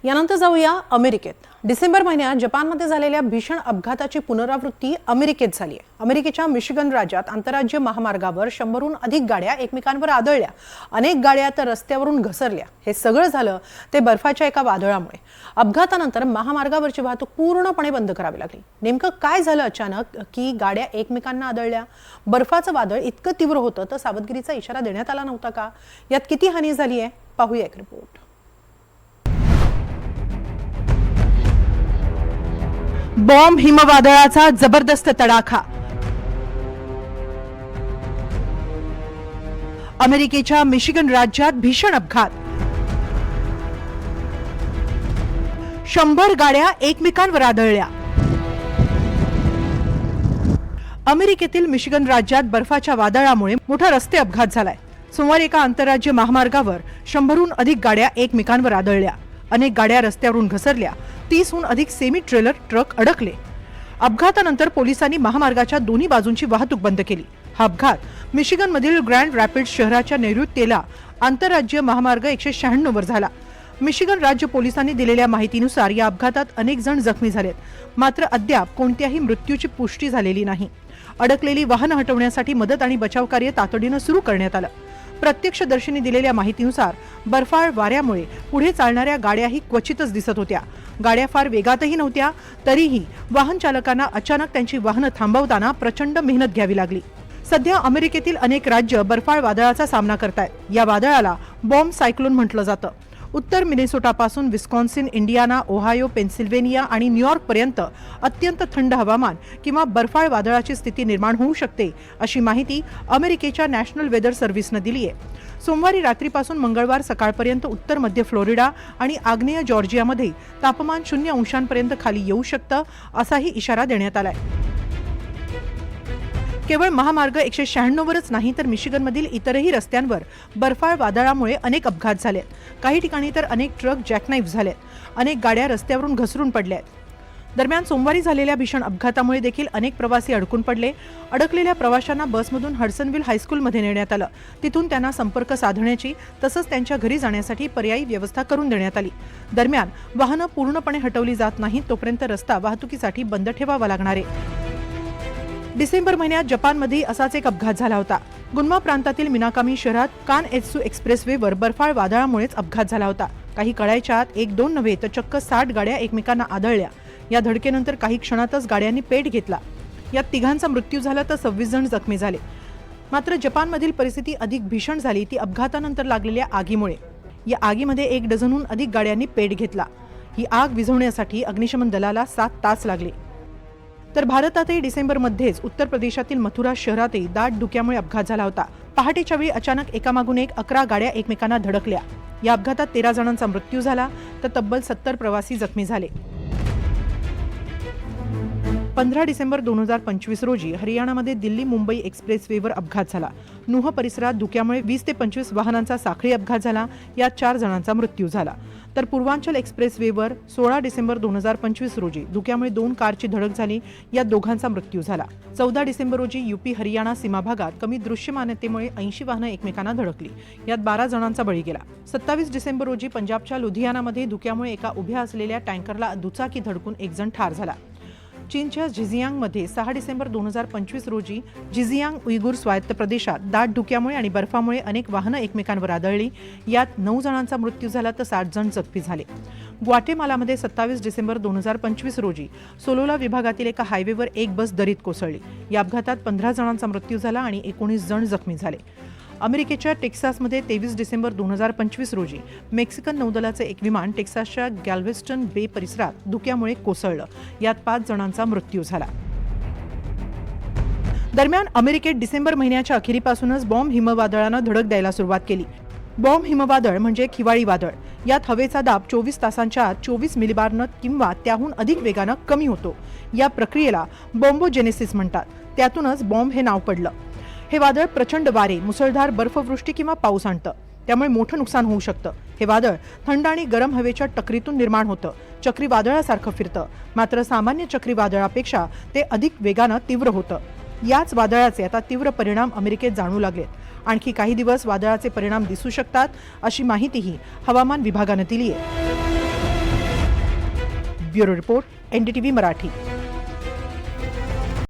यानंतर जाऊया अमेरिकेत। डिसेंबर महिन्यात जपानमध्ये झालेल्या भीषण अपघाताची पुनरावृत्ती अमेरिकेत झाली आहे। अमेरिकेच्या मिशिगन राज्यात आंतरराज्य महामार्गावर 100हून अधिक गाड्या एकमेकांवर आदळल्या। अनेक गाड्या तर रस्त्यावरून घसरल्या। हे सगळं झालं ते बर्फाच्या एका वादळामुळे। अपघातानंतर महामार्गावरची वाहतूक पूर्णपणे बंद करावी लागली। नेमकं काय झालं अचानक की गाड्या एकमेकांना आदळल्या? बर्फाचं वादळ इतकं तीव्र होतं तर सावधगिरीचा इशारा देण्यात आला नव्हता का? यात किती हानी झाली आहे पाहूया एक रिपोर्ट। बॉम्ब हिमवादळाचा जबरदस्त तडाखा। अमेरिकेच्या मिशिगन राज्यात भीषण अपघात। 100 गाड्या एकमेकांवर आदळल्या। अमेरिकेतील मिशिगन राज्यात बर्फाच्या वादळामुळे मोठा रस्ते अपघात झालाय। सोमवारी एका आंतरराज्य महामार्गावर 100हून अधिक गाड्या एकमेकांवर आदळल्या। अनेक गाड्या रस्त्यावरून घसरल्या। 30हून अधिक सेमी ट्रेलर ट्रक अडकले। अपघातानंतर पोलिसांनी महामार्गाच्या दोन्ही बाजूंची वाहतूक बंद केली। हा अपघात मिशिगन मधील ग्रँड रॅपिड्स शहराच्या नैऋत्येला आंतरराज्य महामार्ग 196 वर झाला। मिशिगन राज्य पोलिसांनी दिलेल्या माहितीनुसार या अपघातात अनेक जण जखमी झालेत, मात्र अद्याप कोणत्याही मृत्यूची पुष्टी झालेली नाही। अडकलेली वाहनं हटवण्यासाठी मदत आणि बचाव कार्य तातडीनं सुरू करण्यात आलं। प्रत्यक्षदर्शींनी दिलेल्या माहितीनुसार बर्फाळ वाऱ्यामुळे पुढे चालणाऱ्या गाड्याही क्वचितच दिसत होत्या। गाड्या फार वेगातही नव्हत्या, तरीही वाहन चालकांना अचानक त्यांची वाहनं थांबवताना प्रचंड मेहनत घ्यावी लागली। सध्या अमेरिकेतील अनेक राज्य बर्फाळ वादळाचा सामना करतायत। या वादळाला बॉम्ब सायक्लोन म्हटलं जातं। उत्तर मिनेसोटापासून विस्कॉन्सिन, इंडियाना, ओहायो, पेन्सिल्व्हेनिया आणि न्यूयॉर्क पर्यंत अत्यंत थंड हवामान किंवा बर्फाळ वादळाची स्थिती निर्माण होऊ शकते, अशी माहिती अमेरिकेच्या नॅशनल वेदर सर्व्हिसनं दिली आहे। सोमवारी रात्रीपासून मंगळवार सकाळपर्यंत उत्तर मध्य फ्लोरिडा आणि आग्नेय जॉर्जियामध्ये तापमान 0 अंशांपर्यंत खाली येऊ शकतं, असाही इशारा देण्यात आलाय। केवळ महामार्ग 196 वरच नाही तर मिशिगनमधील इतरही रस्त्यांवर बर्फाळ वादळामुळे अनेक अपघात झालेत। काही ठिकाणी तर अनेक ट्रक जॅकनाईफ झालेत। अनेक गाड्या रस्त्यावरून घसरून पडल्यात। दरम्यान सोमवारी झालेल्या भीषण अपघातामुळे देखील अनेक प्रवासी अडकून पडले। अडकलेल्या प्रवाशांना बसमधून हडसनविल हायस्कूलमध्ये नेण्यात आलं। तिथून त्यांना संपर्क साधण्याची तसंच त्यांच्या घरी जाण्यासाठी पर्यायी व्यवस्था करून देण्यात आली। दरम्यान वाहनं पूर्णपणे हटवली जात नाहीत तोपर्यंत रस्ता वाहतुकीसाठी बंद ठेवावा लागणार आहे। डिसेंबर महिन्यात जपानमध्ये असाच एक अपघात झाला होता। गुन्मा प्रांतातील मिनाकामी शहरात कानएत्सू एक्सप्रेसवेवर बर्फाळ वादळामुळेच अपघात झाला होता। काही कळायच्या आत 1-2 नव्हे तर चक्क 60 गाड्या एकमेकांना आदळल्या। या धडकेनंतर काही क्षणातच गाड्यांनी पेट घेतला। यात 3घांचा मृत्यू झाला तर 26 जण जखमी झाले। मात्र जपानमधील परिस्थिती अधिक भीषण झाली ती अपघातानंतर लागलेल्या आगीमुळे। या आगीमध्ये 1 डझनहून अधिक गाड्यांनी पेट घेतला। ही आग विझवण्यासाठी अग्निशमन दलाला 7 तास लागले। तर भारतातही डिसेंबरमध्येच उत्तर प्रदेशातील मथुरा शहरातही दाट धुक्यामुळे अपघात झाला होता। पहाटेच्या वेळी अचानक एकामागून एक 11 गाड्या एकमेकांना धडकल्या। या अपघातात 13 जणांचा मृत्यू झाला तर तब्बल 70 प्रवासी जखमी झाले। 15 डिसेंबर 2025 रोजी हरियाणामध्ये दिल्ली मुंबई एक्सप्रेसवेवर अपघात झाला। नूह परिसरात धुक्यामुळे 20 ते 25 वाहनांचा साखळी अपघात झाला। यात 4 जणांचा मृत्यू झाला। तर पूर्वांचल एक्सप्रेसवेवर 16 डिसेंबर 2025 रोजी धुक्यामुळे 2 कारची धडक झाली। यात 2घांचा मृत्यू झाला। 14 डिसेंबर रोजी यूपी हरियाणा सीमा भागात कमी दृश्यमानतेमुळे 80 वाहनं एकमेकांना धडकली। यात 12 जणांचा बळी गेला। 27 डिसेंबर रोजी पंजाबच्या लुधियानामध्ये धुक्यामुळे एका उभ्या असलेल्या टँकरला दुचाकी धडकून 1 जण ठार झाला। चीनच्या झिजियांगमध्ये 6 डिसेंबर 2025 रोजी झिजियांग उयगुर स्वायत्त प्रदेशात दाट धुक्यामुळे आणि बर्फामुळे अनेक वाहनं एकमेकांवर आदळली। यात 9 जणांचा मृत्यू झाला तर 60 जण जखमी झाले। ग्वाटेमालामध्ये 27 डिसेंबर 2025 रोजी सोलोला विभागातील एका हायवेवर एक बस दरीत कोसळली। या अपघातात 15 जणांचा मृत्यू झाला आणि 19 जण जखमी झाले। अमेरिकेच्या टेक्सासमध्ये 23 डिसेंबर 2025 रोजी मेक्सिकन नौदलाचे एक विमान टेक्सासच्या गॅल्व्हेस्टन बे परिसरात धुक्यामुळे कोसळलं। यात 5 जणांचा मृत्यू झाला। दरम्यान अमेरिकेत डिसेंबर महिन्याच्या अखेरीपासूनच बॉम्ब हिमवादळानं धडक द्यायला सुरुवात केली। बॉम्ब हिमवादळ म्हणजे हिवाळी वादळ। यात हवेचा दाब 24 तासांच्या आत 24 मिलीबारनं किंवा त्याहून अधिक वेगानं कमी होतो। या प्रक्रियेला बॉम्बोजेनेसिस म्हणतात। त्यातूनच बॉम्ब हे नाव पडलं। हे वादळ प्रचंड वारे, मुसळधार बर्फवृष्टी किंवा पाऊस आणतं, त्यामुळे मोठं नुकसान होऊ शकतं। हे वादळ थंड आणि गरम हवेच्या टकरीतून निर्माण होतं। चक्रीवादळासारखं फिरतं, मात्र सामान्य चक्रीवादळापेक्षा ते अधिक वेगानं तीव्र होतं। याच वादळाचे आता तीव्र परिणाम अमेरिकेत जाणवू लागलेत। आणखी काही दिवस वादळाचे परिणाम दिसू शकतात, अशी माहितीही हवामान विभागाने दिली आहे। Bureau report, NDTV Marathi.